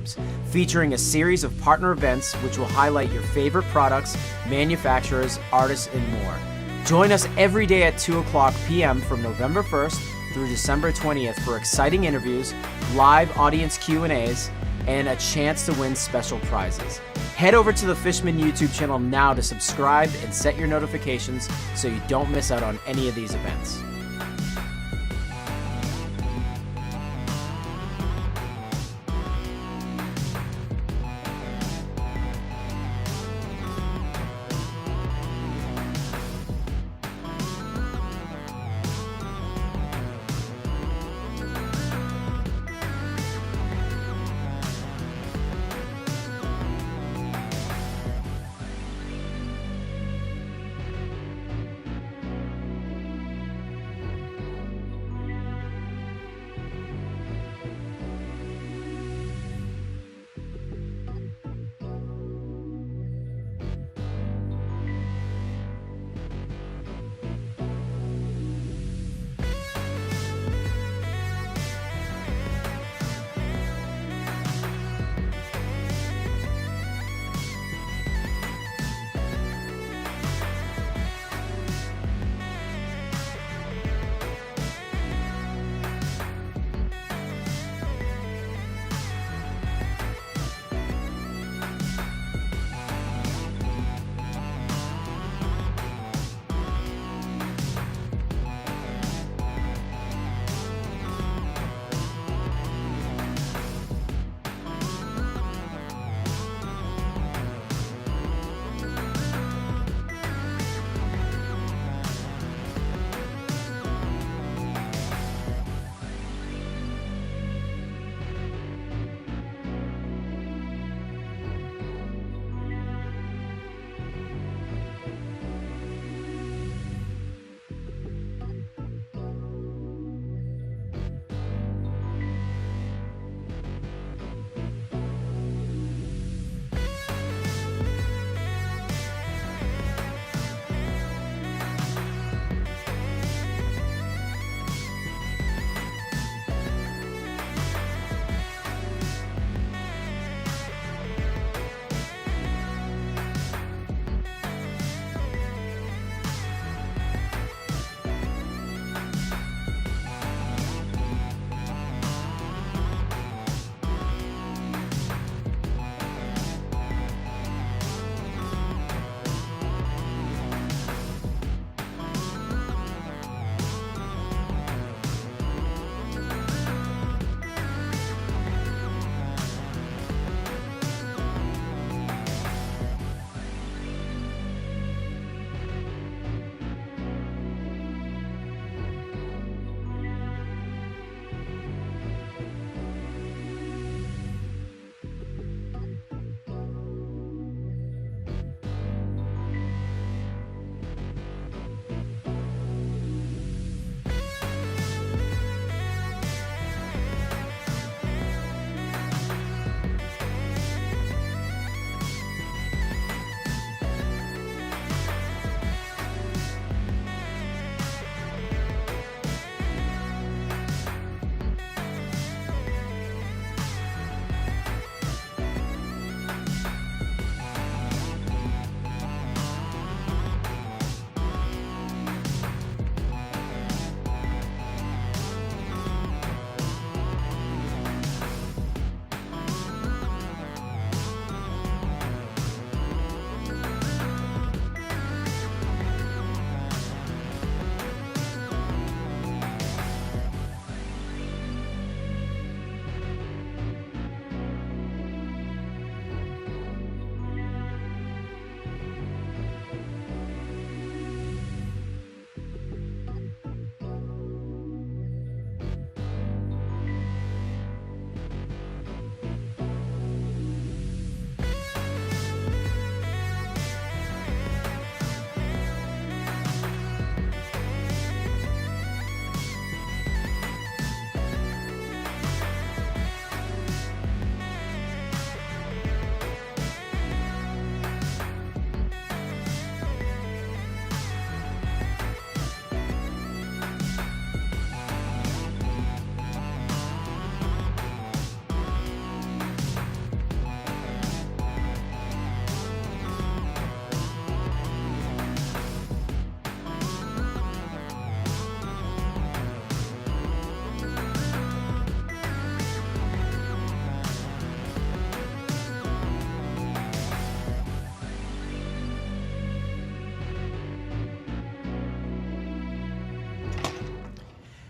platforms, featuring a series of partner events which will highlight your favorite products, manufacturers, artists, and more. Join us every day at 2 o'clock p.m. from November 1st through December 20th for exciting interviews, live audience Q&As, and a chance to win special prizes. Head over to the Fishman YouTube channel now to subscribe and set your notifications so you don't miss out on any of these events.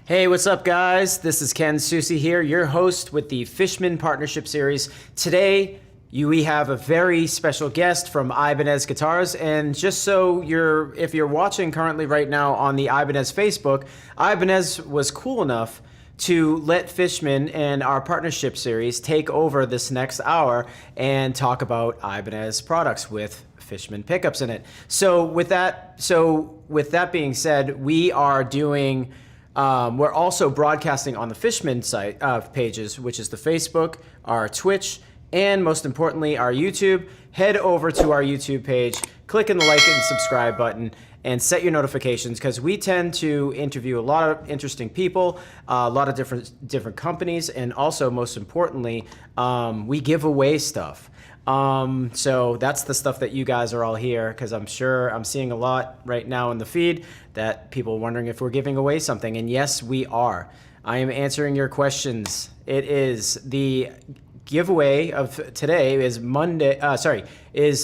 Hey, what's up, guys? This is Ken Susi here, your host with the Fishman Partnership Series. Today, we have a very special guest from Ibanez Guitars, and just so if you're watching currently right now on the Ibanez Facebook, Ibanez was cool enough to let Fishman and our partnership series take over this next hour and talk about Ibanez products with Fishman pickups in it. So with that being said, we are doing. We're also broadcasting on the Fishman site pages, which is the Facebook, our Twitch, and most importantly, our YouTube. Head over to our YouTube page, click on the like and subscribe button, and set your notifications because we tend to interview a lot of interesting people, a lot of different companies, and also, most importantly, we give away stuff. So that's the stuff that you guys are all here, because I'm sure I'm seeing a lot right now in the feed that people are wondering if we're giving away something. And yes, we are. I am answering your questions. It is the giveaway of today is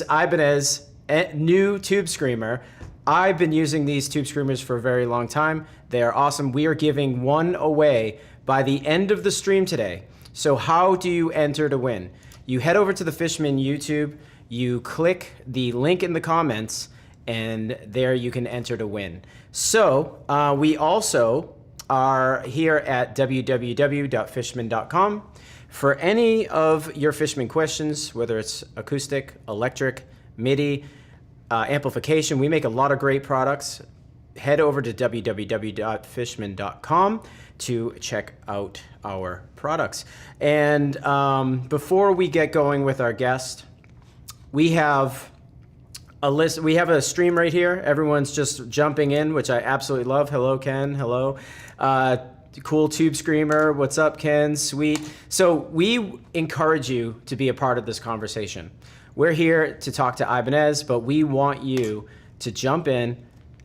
Ibanez new tube screamer. I've been using these tube screamers for a very long time. They are awesome. We are giving one away by the end of the stream today. So how do you enter to win? You head over to the Fishman YouTube, you click the link in the comments, and there you can enter to win. So we also are here at www.fishman.com. For any of your Fishman questions, whether it's acoustic, electric, MIDI, amplification, we make a lot of great products. Head over to www.fishman.com to check out our products. And before we get going with our guest, we have a list. We have a stream right here. Everyone's just jumping in, which I absolutely love. Hello, Ken. Hello. Cool tube screamer. What's up, Ken? Sweet. So we encourage you to be a part of this conversation. We're here to talk to Ibanez, but we want you to jump in,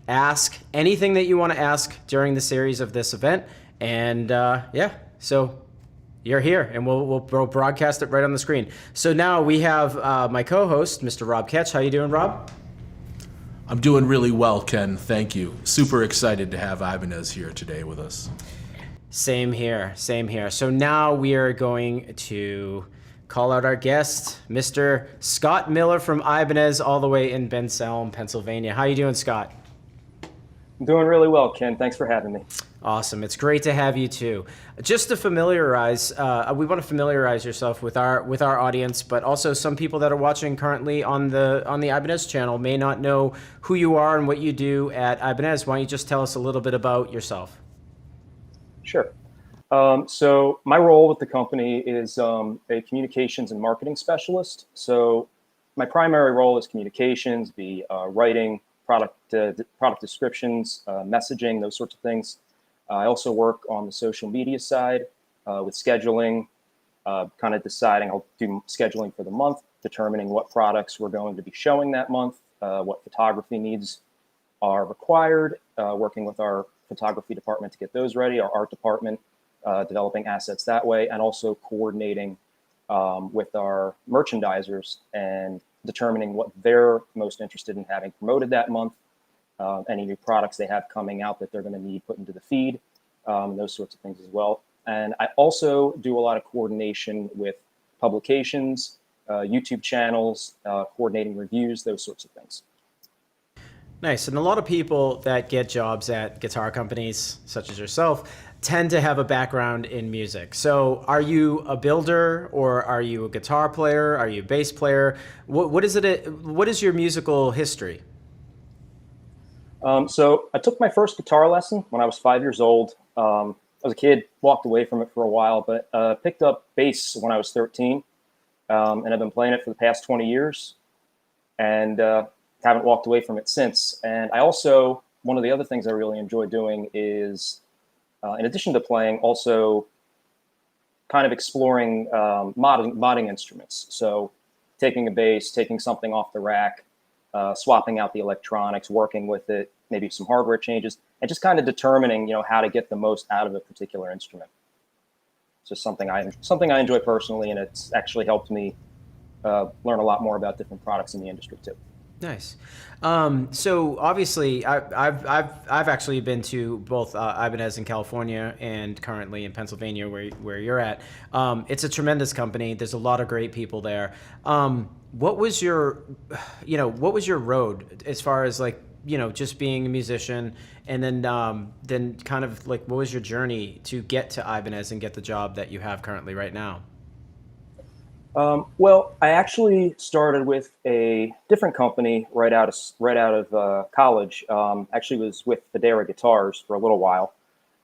ask anything that you want to ask during the series of this event. And so you're here, and we'll broadcast it right on the screen. So now we have my co-host, Mr. Rob Ketch. How you doing, Rob? I'm doing really well, Ken. Thank you. Super excited to have Ibanez here today with us. Same here. So now we are going to call out our guest, Mr. Scott Miller from Ibanez, all the way in Bensalem, Pennsylvania. How you doing, Scott? I'm doing really well, Ken. Thanks for having me. Awesome. It's great to have you too. Just to familiarize, we want to familiarize yourself with our audience, but also some people that are watching currently on the Ibanez channel may not know who you are and what you do at Ibanez. Why don't you just tell us a little bit about yourself? Sure. So my role with the company is a communications and marketing specialist. So my primary role is communications, writing, product descriptions, messaging, those sorts of things. I also work on the social media side with scheduling, kind of deciding. I'll do scheduling for the month, determining what products we're going to be showing that month, what photography needs are required, working with our photography department to get those ready, our art department, developing assets that way, and also coordinating with our merchandisers and determining what they're most interested in having promoted that month, any new products they have coming out that they're going to need put into the feed, those sorts of things as well. And I also do a lot of coordination with publications, YouTube channels, coordinating reviews, those sorts of things. Nice. And a lot of people that get jobs at guitar companies, such as yourself, tend to have a background in music. So are you a builder, or are you a guitar player? Are you a bass player? What is your musical history? So I took my first guitar lesson when I was 5 years old. I was a kid, walked away from it for a while, but picked up bass when I was 13. And I've been playing it for the past 20 years and haven't walked away from it since. And I also, one of the other things I really enjoy doing is, in addition to playing, also kind of exploring modding instruments. So taking a bass, taking something off the rack, swapping out the electronics, working with it, maybe some hardware changes, and just kind of determining, how to get the most out of a particular instrument. It's just something I enjoy personally, and it's actually helped me learn a lot more about different products in the industry too. Nice. So obviously, I've actually been to both Ibanez in California and currently in Pennsylvania, where you're at. It's a tremendous company. There's a lot of great people there. What was your, what was your road as far as like, just being a musician, and then kind of like, what was your journey to get to Ibanez and get the job that you have currently right now? Well, I actually started with a different company right out of college. Actually, was with Federa Guitars for a little while,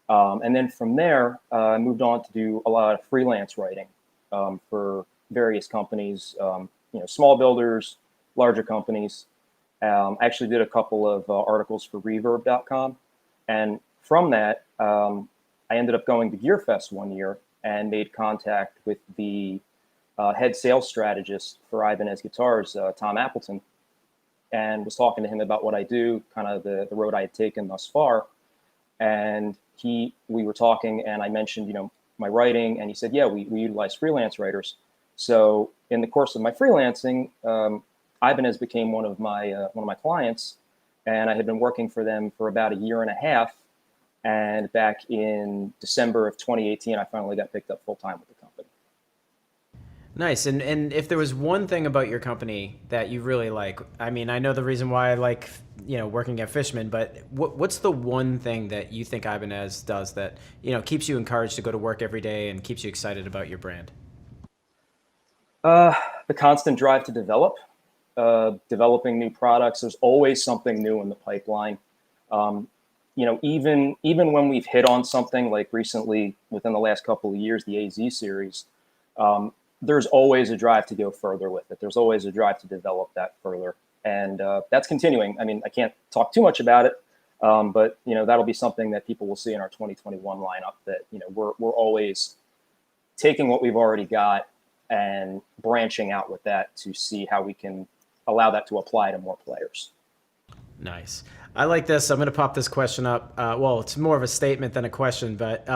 and then from there, I moved on to do a lot of freelance writing for various companies. Small builders, larger companies. I actually did a couple of articles for Reverb.com, and from that, I ended up going to GearFest one year and made contact with the head sales strategist for Ibanez Guitars, Tom Appleton, and was talking to him about what I do, kind of the road I had taken thus far. And we were talking, and I mentioned, my writing, and he said, yeah, we utilize freelance writers. So in the course of my freelancing, Ibanez became one of my clients, and I had been working for them for about a year and a half. And back in December of 2018, I finally got picked up full time with the company. Nice. And if there was one thing about your company that you really like, I mean, I know the reason why I like, working at Fishman, but what's the one thing that you think Ibanez does that, keeps you encouraged to go to work every day and keeps you excited about your brand? The constant drive to developing new products. There's always something new in the pipeline. Even when we've hit on something like recently within the last couple of years, the AZ series, there's always a drive to go further with it. There's always a drive to develop that further. And that's continuing. I mean, I can't talk too much about it, but that'll be something that people will see in our 2021 lineup, that, we're always taking what we've already got and branching out with that to see how we can allow that to apply to more players. Nice. I like this. I'm going to pop this question up. Well, it's more of a statement than a question, but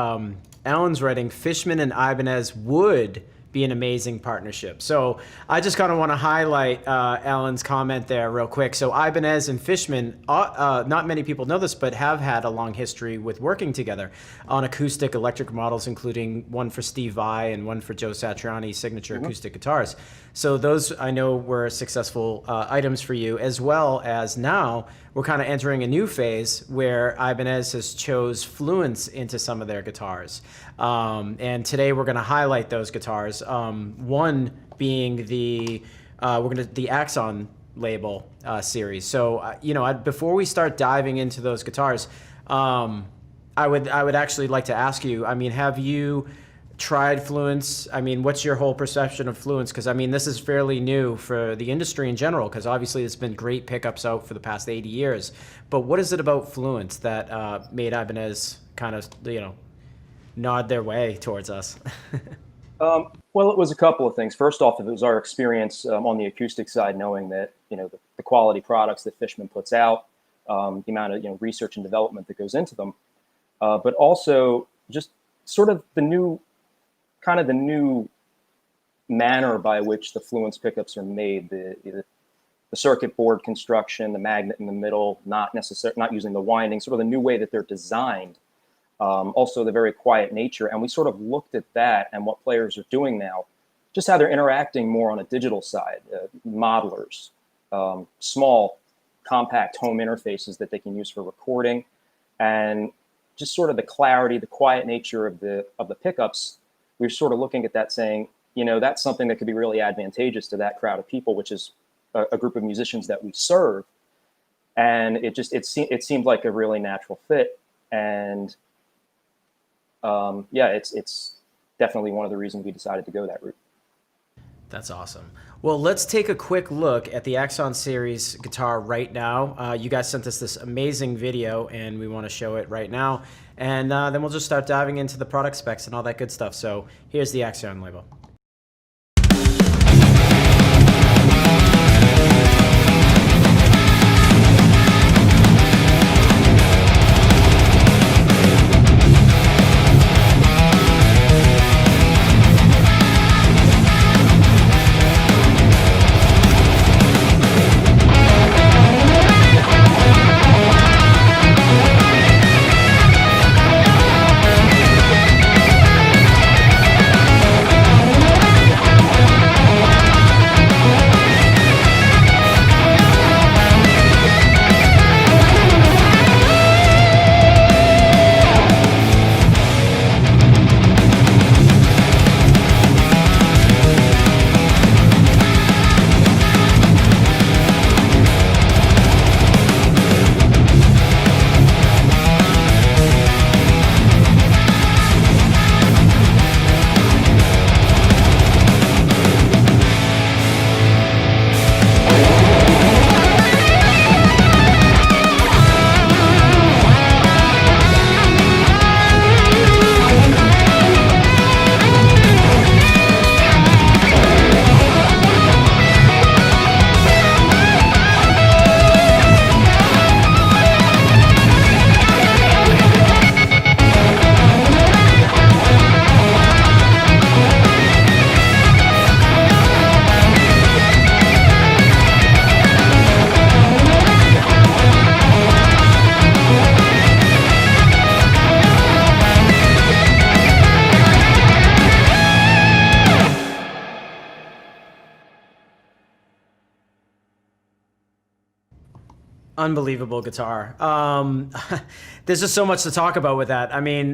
Alan's writing, Fishman and Ibanez would be an amazing partnership. So I just kind of want to highlight Alan's comment there real quick. So Ibanez and Fishman, not many people know this, but have had a long history with working together on acoustic electric models, including one for Steve Vai and one for Joe Satriani's signature acoustic guitars. So those, I know, were successful items for you, as well as now we're kind of entering a new phase where Ibanez has chose Fluence into some of their guitars. And today we're going to highlight those guitars. One being the Axon label series. So before we start diving into those guitars, I would actually like to ask you, I mean, have you tried Fluence? I mean, what's your whole perception of Fluence? Because I mean, this is fairly new for the industry in general, because obviously there's been great pickups out for the past 80 years. But what is it about Fluence that made Ibanez kind of, nod their way towards us? Well, it was a couple of things. First off, it was our experience on the acoustic side, knowing that, the quality products that Fishman puts out, the amount of, research and development that goes into them, but also just sort of the new manner by which the Fluence pickups are made, the circuit board construction, the magnet in the middle, not using the winding, sort of the new way that they're designed. Also the very quiet nature. And we sort of looked at that and what players are doing now, just how they're interacting more on a digital side, modelers, small, compact home interfaces that they can use for recording, and just sort of the clarity, the quiet nature of the pickups. We're sort of looking at that saying, that's something that could be really advantageous to that crowd of people, which is a group of musicians that we serve. And it seemed like a really natural fit. And it's definitely one of the reasons we decided to go that route. That's awesome. Well, let's take a quick look at the Axon series guitar right now. You guys sent us this amazing video, and we want to show it right now. And then we'll just start diving into the product specs and all that good stuff. So here's the Axon label. Unbelievable guitar. There's just so much to talk about with that. I mean,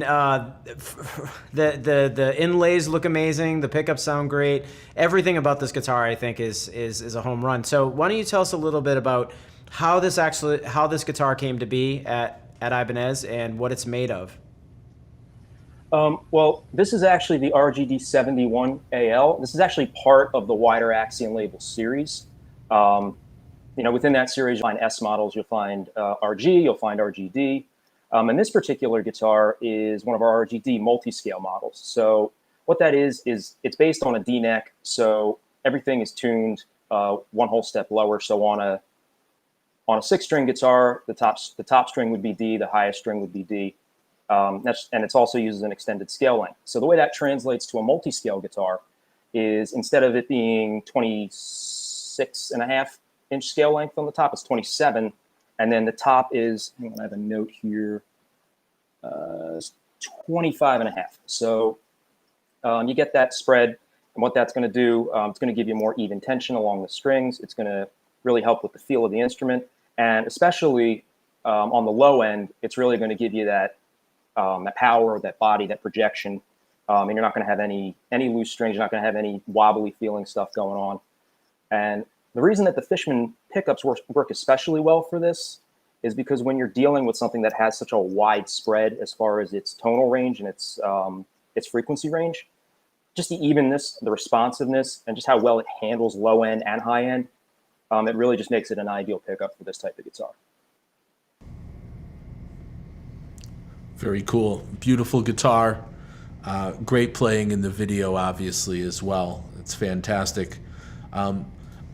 the inlays look amazing. The pickups sound great. Everything about this guitar, I think, is a home run. So why don't you tell us a little bit about how this guitar came to be at Ibanez and what it's made of? Well, this is actually the RGD 71 AL. This is actually part of the wider Axiom label series. Within that series, you'll find S models, you'll find RG, you'll find RGD. And this particular guitar is one of our RGD multi-scale models. So what that is it's based on a D neck. So everything is tuned one whole step lower. So on a 6-string guitar, the top string would be D, the highest string would be D. And it's also uses an extended scale length. So the way that translates to a multi-scale guitar is instead of it being 26.5-inch scale length on the top, it's 27. And then the top is, hang on, I have a note here, 25.5. So you get that spread. And what that's going to do, it's going to give you more even tension along the strings. It's going to really help with the feel of the instrument. And especially on the low end, it's really going to give you that power, that body, that projection. And you're not going to have any loose strings. You're not going to have any wobbly feeling stuff going on. And the reason that the Fishman pickups work especially well for this is because when you're dealing with something that has such a wide spread as far as its tonal range and its frequency range, just the evenness, the responsiveness, and just how well it handles low end and high end, it really just makes it an ideal pickup for this type of guitar. Very cool. Beautiful guitar. Great playing in the video, obviously, as well. It's fantastic.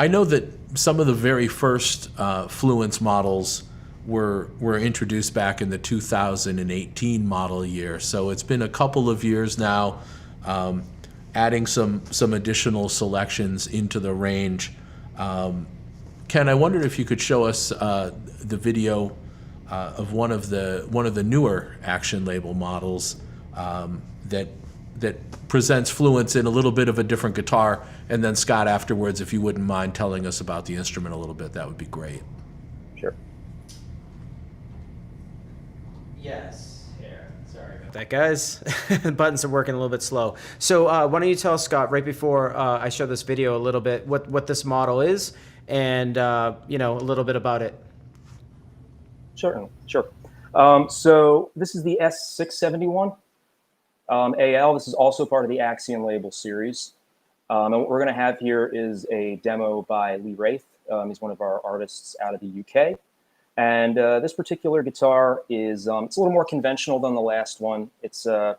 I know that some of the very first Fluence models were introduced back in the 2018 model year. So it's been a couple of years now, adding some additional selections into the range. Ken, I wondered if you could show us the video of one of the newer Action label models that presents Fluence in a little bit of a different guitar. And then Scott, afterwards, if you wouldn't mind telling us about the instrument a little bit, that would be great. Sure. Yes. Here. Sorry about that, guys. The buttons are working a little bit slow. So why don't you tell Scott, right before I show this video, a little bit what this model is and a little bit about it. Sure. So this is the S671 AL. This is also part of the Axiom label series. And what we're going to have here is a demo by Lee Wraith. He's one of our artists out of the UK. And this particular guitar is it's a little more conventional than the last one. It's a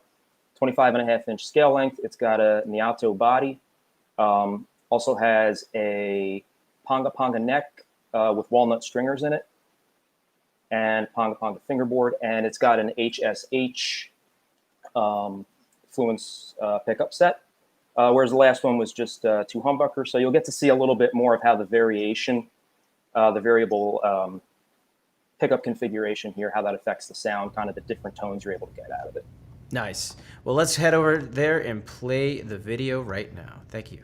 25.5-inch scale length. It's got a Niato body. Also has a Ponga Ponga neck with walnut stringers in it, and Ponga Ponga fingerboard. And it's got an HSH Fluence pickup set. Whereas the last one was just 2 humbuckers. So you'll get to see a little bit more of how the variable pickup configuration here, how that affects the sound, kind of the different tones you're able to get out of it. Nice. Well, let's head over there and play the video right now. Thank you.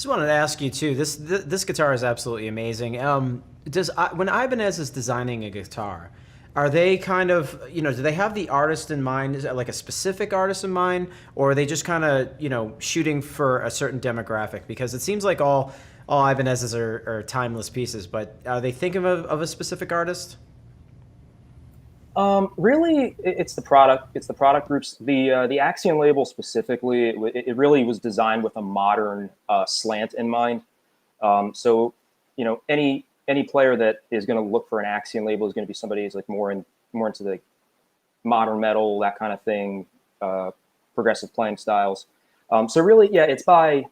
Just wanted to ask you too. This guitar is absolutely amazing. When Ibanez is designing a guitar, are they kind of, do they have the artist in mind? Is it like a specific artist in mind, or are they just kind of, shooting for a certain demographic? Because it seems like all Ibanez's are timeless pieces, but are they thinking of a specific artist? Really, it's the product. It's the product groups. The Axiom label specifically, it really was designed with a modern slant in mind. So, any player that is going to look for an Axiom label is going to be somebody who's like more into the modern metal, that kind of thing, progressive playing styles. So really, yeah, it's by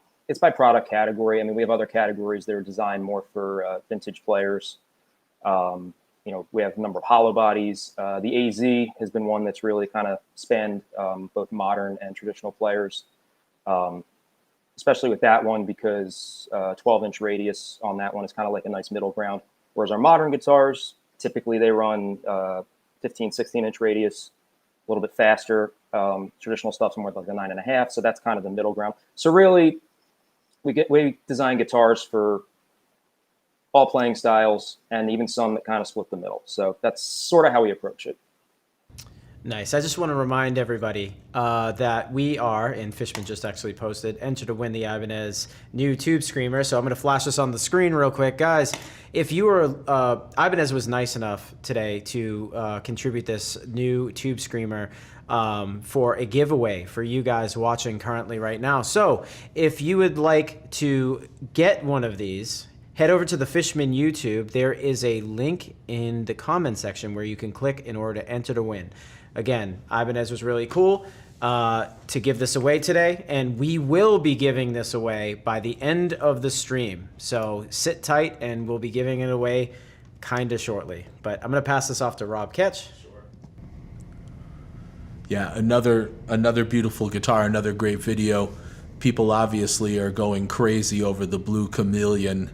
product category. I mean, we have other categories that are designed more for vintage players. We have a number of hollow bodies. The AZ has been one that's really kind of spanned both modern and traditional players, especially with that one because 12-inch radius on that one is kind of like a nice middle ground. Whereas our modern guitars, typically they run 15, 16-inch radius, a little bit faster. Traditional stuff's more like a 9.5, so that's kind of the middle ground. So really, we design guitars for all playing styles, and even some that kind of split the middle. So that's sort of how we approach it. Nice. I just want to remind everybody that we are, and Fishman just actually posted, enter to win the Ibanez new Tube Screamer. So I'm going to flash this on the screen real quick. Guys, if you were, Ibanez was nice enough today to contribute this new Tube Screamer for a giveaway for you guys watching currently right now. So if you would like to get one of these, head over to the Fishman YouTube. There is a link in the comment section where you can click in order to enter to win. Again, Ibanez was really cool to give this away today, and we will be giving this away by the end of the stream. So sit tight, and we'll be giving it away kind of shortly. But I'm going to pass this off to Rob Ketch. Yeah, another beautiful guitar, another great video. People obviously are going crazy over the blue chameleon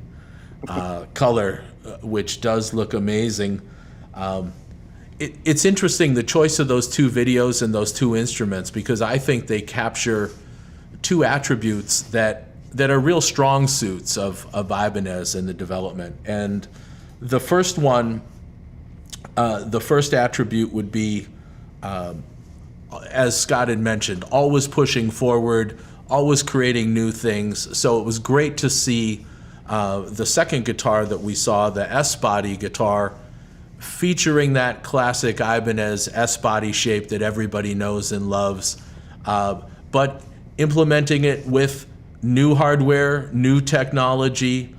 color, which does look amazing. It's interesting, the choice of those two videos and those two instruments, because I think they capture two attributes that are real strong suits of Ibanez in the development. And the first one, the first attribute would be, as Scott had mentioned, always pushing forward, always creating new things. So it was great to see the second guitar that we saw, the S-body guitar, featuring that classic Ibanez S-body shape that everybody knows and loves, but implementing it with new hardware, new technology,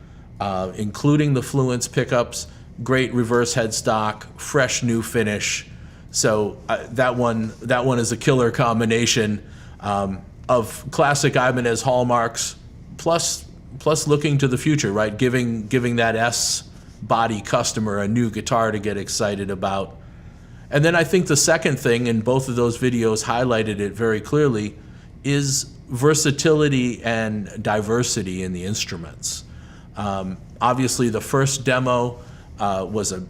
including the Fluence pickups, great reverse headstock, fresh new finish. So that one is a killer combination of classic Ibanez hallmarks, plus looking to the future, right? Giving that S-body customer a new guitar to get excited about. And then I think the second thing, and both of those videos highlighted it very clearly, is versatility and diversity in the instruments. Obviously, the first demo was a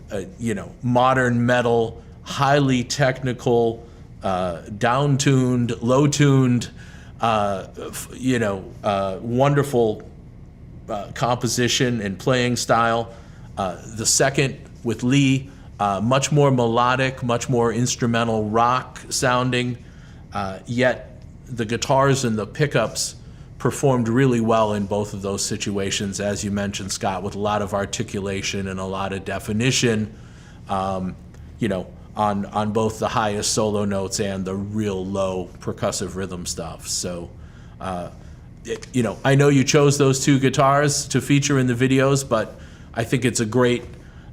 modern metal, highly technical, down-tuned, low-tuned, wonderful composition and playing style. The second with Lee, much more melodic, much more instrumental rock sounding, yet the guitars and the pickups performed really well in both of those situations, as you mentioned, Scott, with a lot of articulation and a lot of definition, on both the highest solo notes and the real low percussive rhythm stuff. So, I know you chose those two guitars to feature in the videos, but I think it's a great,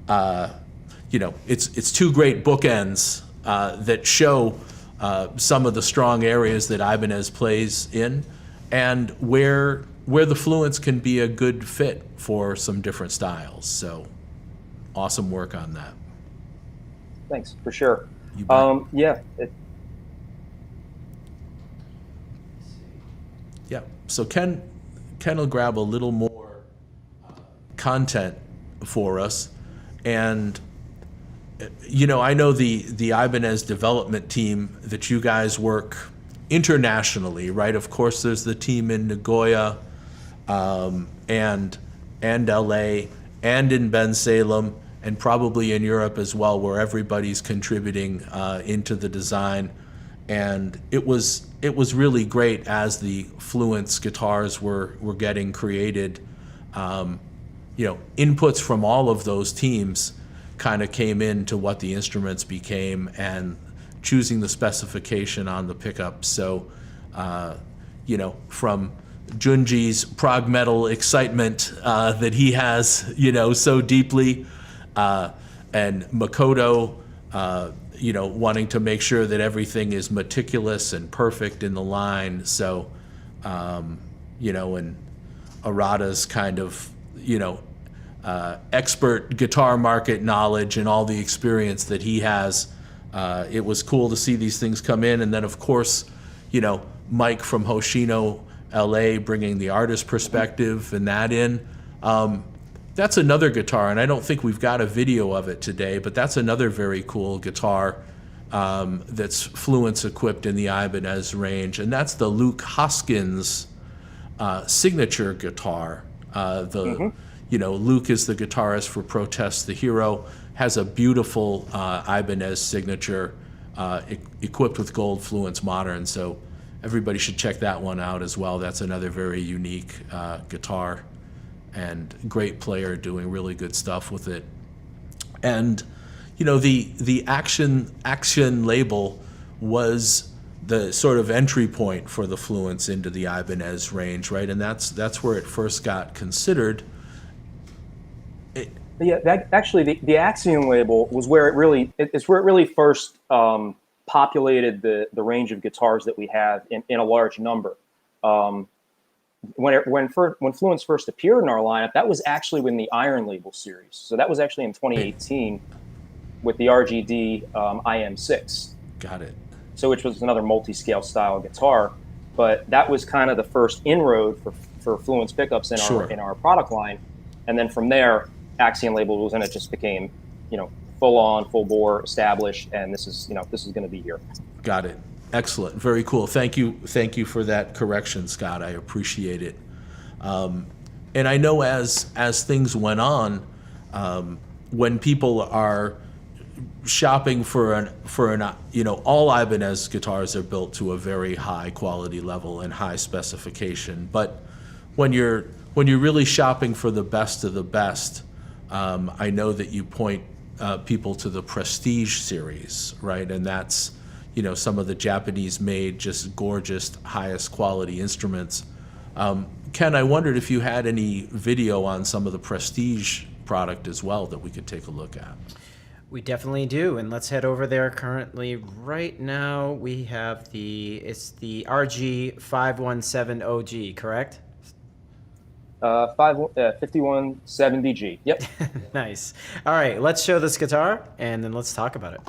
it's two great bookends that show some of the strong areas that Ibanez plays in, and where the Fluence can be a good fit for some different styles. So, awesome work on that. Thanks, for sure. Yeah. So Ken will grab a little more content for us, and I know the Ibanez development team that you guys work internationally, right? Of course, there's the team in Nagoya, and LA and in Bensalem and probably in Europe as well, where everybody's contributing into the design. And it was really great as the Fluence guitars were getting created. Inputs from all of those teams kind of came into what the instruments became, and choosing the specification on the pickup. So, from Junji's prog metal excitement that he has, so deeply, and Makoto, wanting to make sure that everything is meticulous and perfect in the line. So, and Arata's kind of, expert guitar market knowledge and all the experience that he has. It was cool to see these things come in. And then, of course, Mike from Hoshino, LA, bringing the artist perspective and that in. That's another guitar, and I don't think we've got a video of it today, but that's another very cool guitar that's Fluence equipped in the Ibanez range, and that's the Luke Hoskins signature guitar. Luke is the guitarist for Protest the Hero, has a beautiful Ibanez signature equipped with gold Fluence Modern, so everybody should check that one out as well. That's another very unique guitar, and great player doing really good stuff with it. And the action label was the sort of entry point for the Fluence into the Ibanez range, right? And that's where it first got considered. The Axiom label was where it really first populated the range of guitars that we have in a large number. When Fluence first appeared in our lineup, that was actually in the Iron Label series. So that was actually in 2018 with the RGD IM6. Got it. So which was another multi-scale style guitar, but that was kind of the first inroad for Fluence pickups in our product line, and then from there, Axiom Label was, and it just became, full on, full bore, established, and this is going to be here. Got it. Excellent. Very cool. Thank you for that correction, Scott. I appreciate it. And I know as things went on, when people are shopping for an all Ibanez guitars are built to a very high quality level and high specification. But when you're really shopping for the best of the best, I know that you point people to the Prestige series, right? And that's some of the Japanese-made, just gorgeous, highest quality instruments. Ken, I wondered if you had any video on some of the Prestige product as well that we could take a look at. We definitely do, and let's head over there. Currently, right now, we have it's the RG517OG, correct? 5170G. Yep. Nice. All right, let's show this guitar, and then let's talk about it.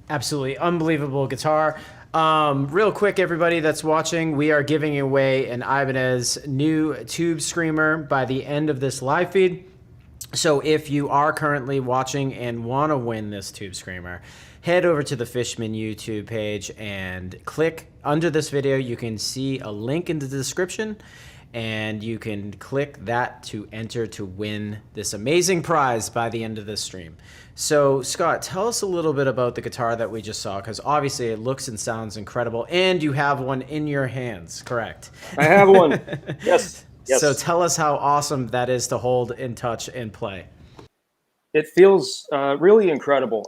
Absolutely unbelievable guitar. Real quick, everybody that's watching, we are giving away an Ibanez new tube screamer by the end of this live feed. So if you are currently watching and want to win this tube screamer, head over to the Fishman YouTube page and click under this video. You can see a link in the description, and you can click that to enter to win this amazing prize by the end of this stream. So Scott, tell us a little bit about the guitar that we just saw, because obviously it looks and sounds incredible, and you have one in your hands, correct? I have one. Yes. Yes. So tell us how awesome that is to hold and touch and play. It feels really incredible.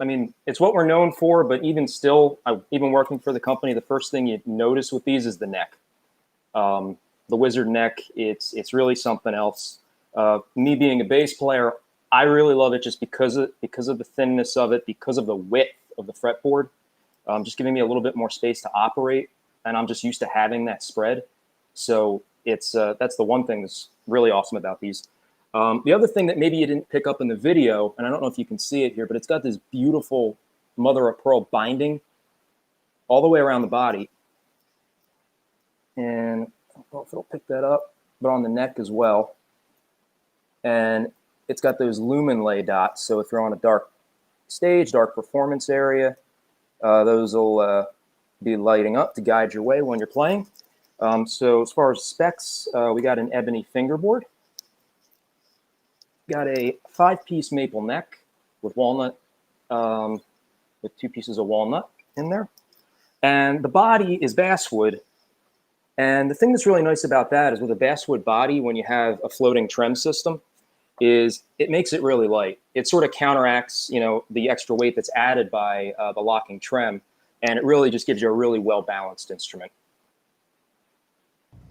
I mean, it's what we're known for, but even still, even working for the company, the first thing you notice with these is the neck. The Wizard neck, it's really something else. Me being a bass player, I really love it just because of the thinness of it, because of the width of the fretboard, just giving me a little bit more space to operate, and I'm just used to having that spread. So it's that's the one thing that's really awesome about these. The other thing that maybe you didn't pick up in the video, and I don't know if you can see it here, but it's got this beautiful mother of pearl binding all the way around the body. And I don't know if it'll pick that up, but on the neck as well. And it's got those lumen lay dots. So if you're on a dark stage, dark performance area, those will be lighting up to guide your way when you're playing. So as far as specs, we got an ebony fingerboard. Got a 5-piece maple neck with walnut, with 2 pieces of walnut in there. And the body is basswood. And the thing that's really nice about that is with a basswood body, when you have a floating trem system, is it makes it really light. It sort of counteracts, the extra weight that's added by the locking trem, and it really just gives you a really well-balanced instrument.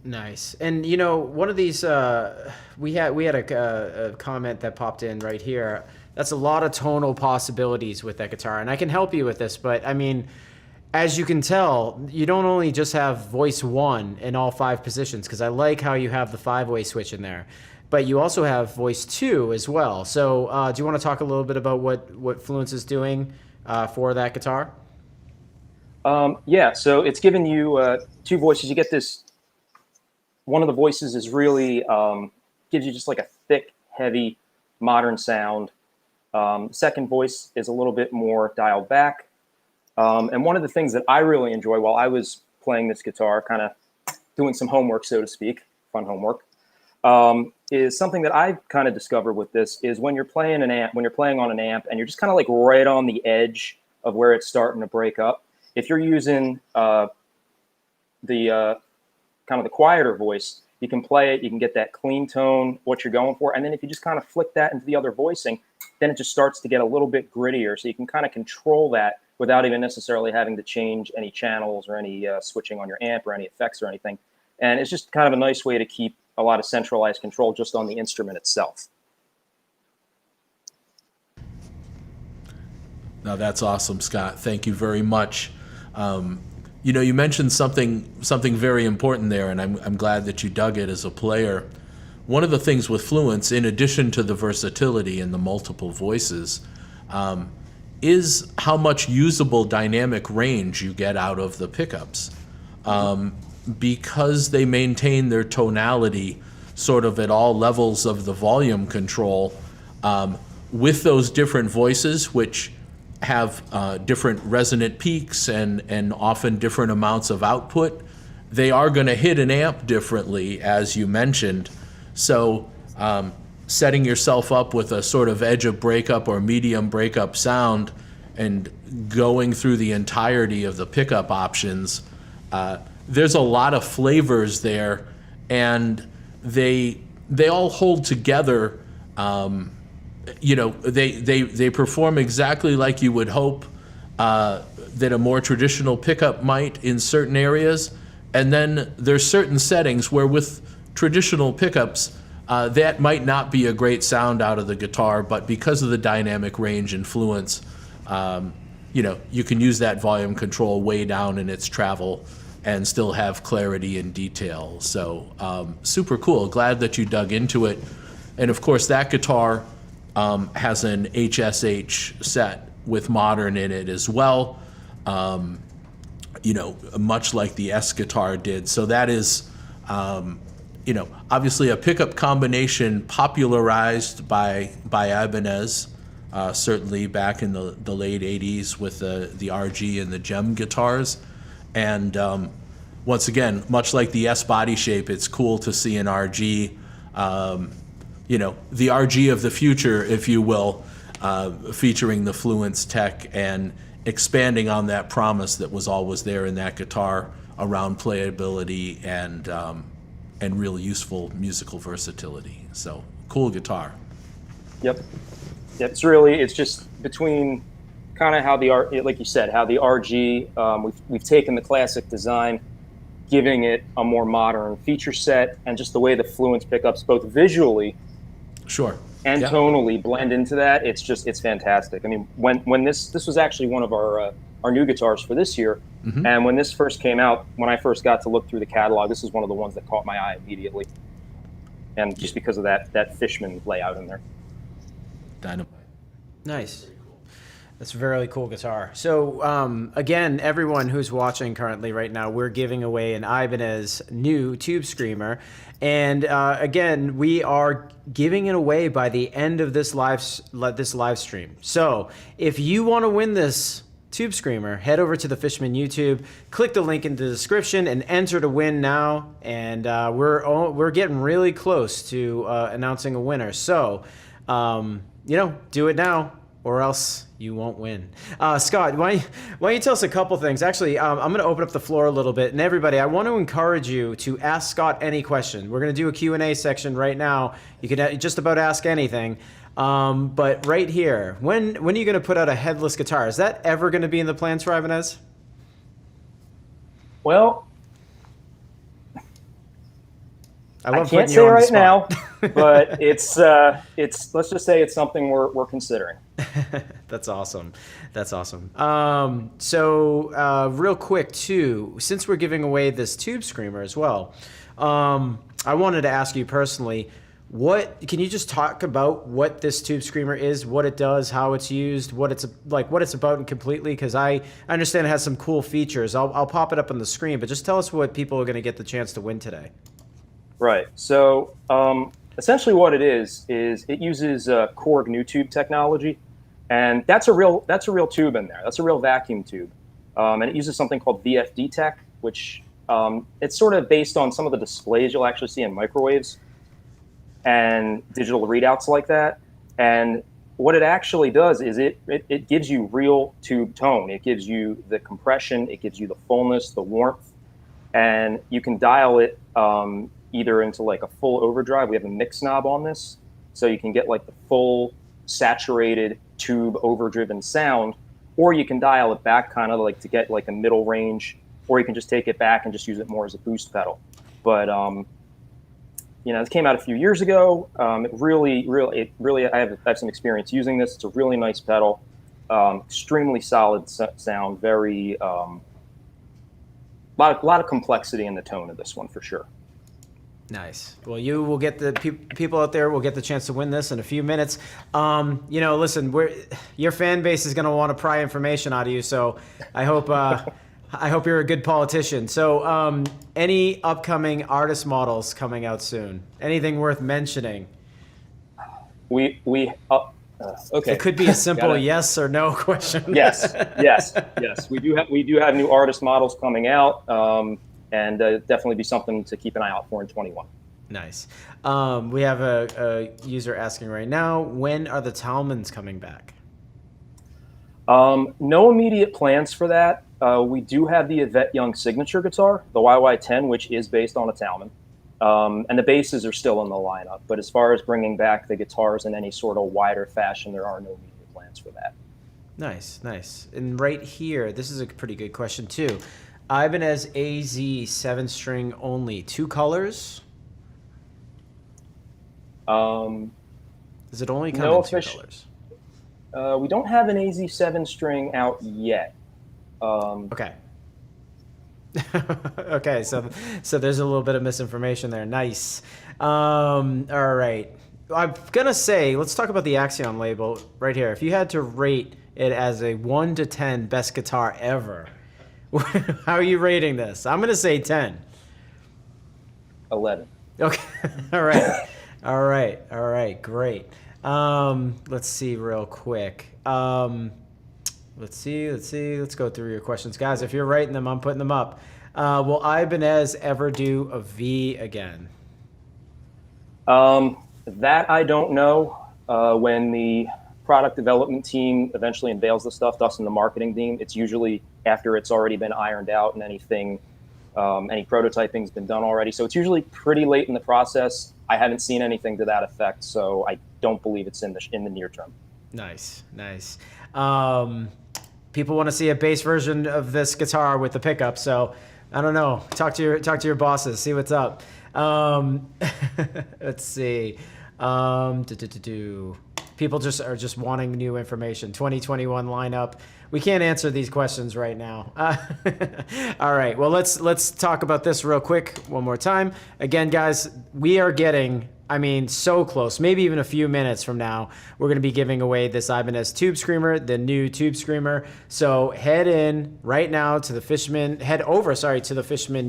Nice. And one of these, we had a comment that popped in right here. That's a lot of tonal possibilities with that guitar, and I can help you with this, but I mean, as you can tell, you don't only just have voice 1 in all 5 positions, because I like how you have the 5-way switch in there, but you also have voice 2 as well. So do you want to talk a little bit about what Fluence is doing for that guitar? Yeah, so it's giving you 2 voices. You get this, one of the voices is really, gives you just like a thick, heavy, modern sound. Second voice is a little bit more dialed back. And one of the things that I really enjoy while I was playing this guitar, kind of doing some homework, so to speak, fun homework, is something that I've kind of discovered with this is when you're playing on an amp and you're just kind of like right on the edge of where it's starting to break up. If you're using the kind of the quieter voice, you can play it, you can get that clean tone, what you're going for. And then if you just kind of flick that into the other voicing, then it just starts to get a little bit grittier. So you can kind of control that without even necessarily having to change any channels or any switching on your amp or any effects or anything. And it's just kind of a nice way to keep a lot of centralized control just on the instrument itself. Now that's awesome, Scott. Thank you very much. You mentioned something very important there, and I'm glad that you dug it as a player. One of the things with Fluence, in addition to the versatility and the multiple voices, is how much usable dynamic range you get out of the pickups. Because they maintain their tonality sort of at all levels of the volume control, with those different voices, which have different resonant peaks and often different amounts of output, they are going to hit an amp differently, as you mentioned. So setting yourself up with a sort of edge of breakup or medium breakup sound and going through the entirety of the pickup options, there's a lot of flavors there, and they all hold together. They perform exactly like you would hope that a more traditional pickup might in certain areas. And then there's certain settings where with traditional pickups, that might not be a great sound out of the guitar, but because of the dynamic range and Fluence, you can use that volume control way down in its travel and still have clarity and detail. So super cool. Glad that you dug into it. And of course, that guitar has an HSH set, with modern in it as well. Much like the S guitar did. So that is, obviously a pickup combination popularized by Ibanez, certainly back in the late 80s with the RG and the Gem guitars. And once again, much like the S body shape, it's cool to see an RG, the RG of the future, if you will, featuring the Fluence tech and expanding on that promise that was always there in that guitar around playability and really useful musical versatility. So cool guitar. Yep. It's just between kind of how like you said, how the RG, we've taken the classic design, giving it a more modern feature set, and just the way the Fluence pickups both visually sure and tonally blend into that. It's fantastic. I mean, when this was actually one of our new guitars for this year, and when this first came out, when I first got to look through the catalog, this is one of the ones that caught my eye immediately, and just because of that Fishman layout in there. Dynamite. Nice. That's a very cool guitar. So again, everyone who's watching currently right now, we're giving away an Ibanez new Tube Screamer. And again, we are giving it away by the end of this live stream. So if you want to win this Tube Screamer, head over to the Fishman YouTube, click the link in the description, and enter to win now. And we're getting really close to announcing a winner. So do it now, or else you won't win. Scott, why don't you tell us a couple things? Actually, I'm going to open up the floor a little bit. And everybody, I want to encourage you to ask Scott any question. We're going to do a Q&A section right now. You can just about ask anything. But right here, when are you going to put out a headless guitar? Is that ever going to be in the plans for Ibanez? Well, I can't say right now, but it's let's just say it's something we're considering. That's awesome. That's awesome. So real quick too, since we're giving away this Tube Screamer as well, I wanted to ask you personally, can you just talk about what this Tube Screamer is, what it does, how it's used, what it's about completely? Because I understand it has some cool features. I'll pop it up on the screen, but just tell us what people are going to get the chance to win today. Right. So essentially what it is it uses Korg new tube technology, and that's a real tube in there. That's a real vacuum tube, and it uses something called VFD tech, which it's sort of based on some of the displays you'll actually see in microwaves and digital readouts like that. And what it actually does is it gives you real tube tone. It gives you the compression, it gives you the fullness, the warmth, and you can dial it either into like a full overdrive. We have a mix knob on this, so you can get like the full saturated tube overdriven sound, or you can dial it back kind of like to get like a middle range, or you can just take it back and just use it more as a boost pedal. But it came out a few years ago. It really I have some experience using this. It's a really nice pedal, extremely solid sound, very lot of complexity in the tone of this one for sure. Nice. Well, you will get the people out there will get the chance to win this in a few minutes. Listen, your fan base is going to want to pry information out of you, so I hope you're a good politician. So, any upcoming artist models coming out soon? Anything worth mentioning? Okay. It could be a simple yes or no question. Yes. We do have new artist models coming out. And definitely be something to keep an eye out for in 21. Nice. We have a user asking right now, when are the Talmans coming back? No immediate plans for that. We do have the Yvette Young signature guitar, the YY10, which is based on a Talman. And the basses are still in the lineup. But as far as bringing back the guitars in any sort of wider fashion, there are no immediate plans for that. Nice. And right here, this is a pretty good question too. Ibanez AZ 7-string only, 2 colors? Does it only come in 2 colors? We don't have an AZ 7-string out yet. Okay. Okay, so there's a little bit of misinformation there. Nice. All right. I'm gonna say, let's talk about the Axion label right here. If you had to rate it as a 1 to 10 best guitar ever, how are you rating this? I'm gonna say 10. 11. Okay. All right. All right. All right. Great. Let's see real quick. Let's see. Let's go through your questions. Guys, if you're writing them, I'm putting them up. Will Ibanez ever do a V again? That I don't know. When the product development team eventually unveils the stuff, thus in the marketing team, it's usually after it's already been ironed out and any prototyping's been done already. So it's usually pretty late in the process. I haven't seen anything to that effect, so I don't believe it's in the near term. Nice. People want to see a bass version of this guitar with the pickup, so I don't know. Talk to your bosses, see what's up. Let's see. People are just wanting new information. 2021 lineup. We can't answer these questions right now. All right. Well, let's talk about this real quick one more time. Again, guys, we are getting, so close. Maybe even a few minutes from now, we're going to be giving away this Ibanez Tube Screamer, the new Tube Screamer. So head over to the Fishman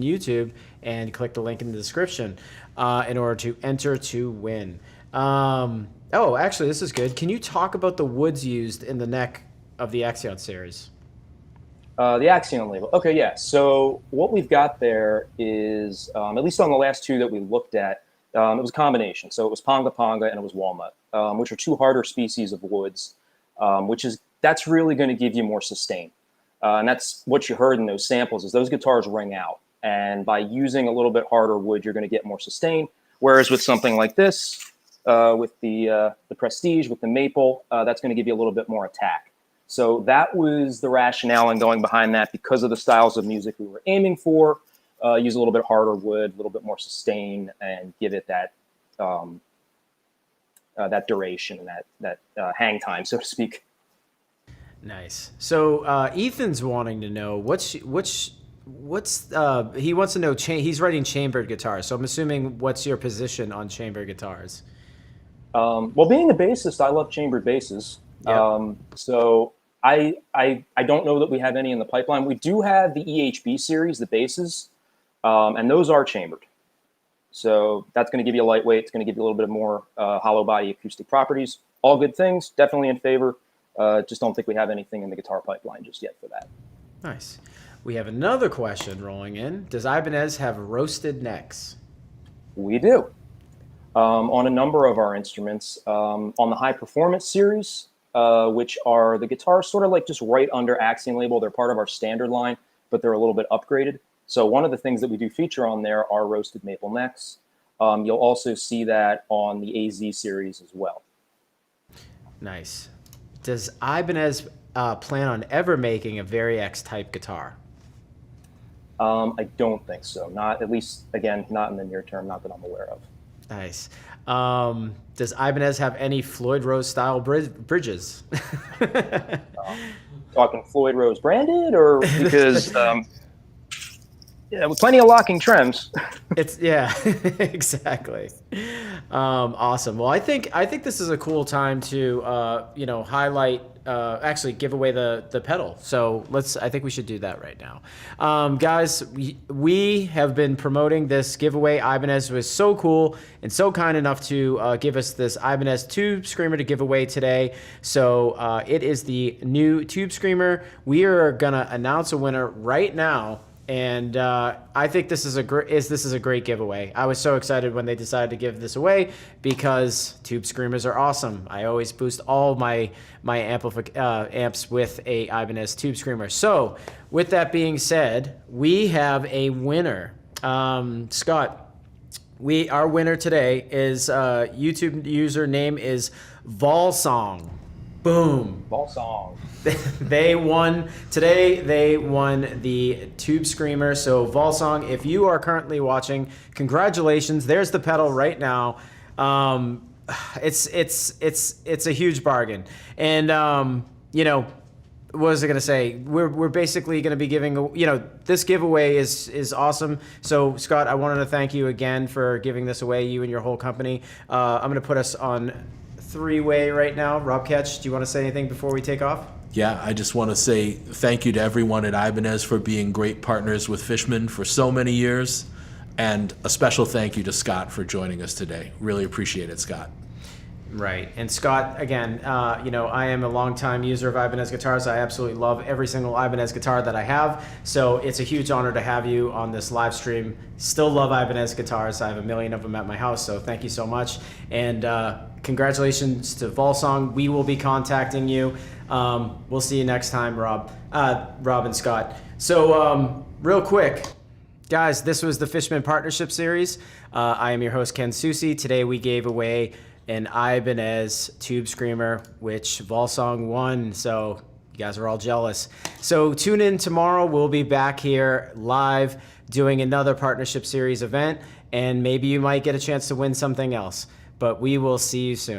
YouTube and click the link in the description in order to enter to win. Actually, this is good. Can you talk about the woods used in the neck of the Axion series? The Axion label. Okay, yeah. So what we've got there is, at least on the last two that we looked at, it was a combination. So it was Ponga Ponga and it was walnut, which are two harder species of woods, that's really going to give you more sustain. And that's what you heard in those samples is those guitars ring out. And by using a little bit harder wood, you're going to get more sustain. Whereas with something like this, with the Prestige, with the maple, that's going to give you a little bit more attack. So that was the rationale in going behind that because of the styles of music we were aiming for. Use a little bit harder wood, a little bit more sustain, and give it that that duration and that hang time, so to speak. Nice. So Ethan's wanting to know he wants to know. He's writing chambered guitars, so I'm assuming what's your position on chambered guitars? Well, being a bassist, I love chambered basses. Yep. So I don't know that we have any in the pipeline. We do have the EHB series, the basses, and those are chambered. So that's going to give you a lightweight. It's going to give you a little bit more hollow body acoustic properties. All good things, definitely in favor. Just don't think we have anything in the guitar pipeline just yet for that. Nice. We have another question rolling in. Does Ibanez have roasted necks? We do. On a number of our instruments. On the high performance series, which are the guitars sort of like just right under Axion label. They're part of our standard line, but they're a little bit upgraded. So one of the things that we do feature on there are roasted maple necks. You'll also see that on the AZ series as well. Nice. Does Ibanez plan on ever making a Variax type guitar? I don't think so. Not at least, again, not in the near term, not that I'm aware of. Nice. Does Ibanez have any Floyd Rose style bridges? Talking Floyd Rose branded, or because yeah, with plenty of locking trims. Yeah, exactly. Awesome. Well, I think this is a cool time to highlight. Actually, give away the pedal. So I think we should do that right now, guys. We have been promoting this giveaway. Ibanez was so cool and so kind enough to give us this Ibanez Tube Screamer to give away today. So it is the new Tube Screamer. We are gonna announce a winner right now. And I think this is a great giveaway. I was so excited when they decided to give this away because Tube Screamers are awesome. I always boost all my amps with a Ibanez Tube Screamer. So with that being said, we have a winner. Scott, our winner today is YouTube username is Volsong. Boom. Volsong. They won today. They won the Tube Screamer. So Volsong, if you are currently watching, congratulations. There's the pedal right now. It's a huge bargain. And what was I going to say? We're basically going to be giving, this giveaway is awesome. So Scott, I wanted to thank you again for giving this away, you and your whole company. I'm going to put us on three-way right now. Rob Ketch, do you want to say anything before we take off? Yeah, I just want to say thank you to everyone at Ibanez for being great partners with Fishman for so many years. And a special thank you to Scott for joining us today. Really appreciate it, Scott. Right. And Scott, again, I am a longtime user of Ibanez guitars. I absolutely love every single Ibanez guitar that I have. So it's a huge honor to have you on this live stream. Still love Ibanez guitars. I have a million of them at my house. So thank you so much. And congratulations to Volsong. We will be contacting you. We'll see you next time, Rob and Scott. So real quick, guys, this was the Fishman Partnership Series. I am your host, Ken Susi. Today we gave away an Ibanez Tube Screamer, which Volsong won, so you guys are all jealous. So tune in tomorrow. We'll be back here live doing another Partnership Series event, and maybe you might get a chance to win something else. But we will see you soon.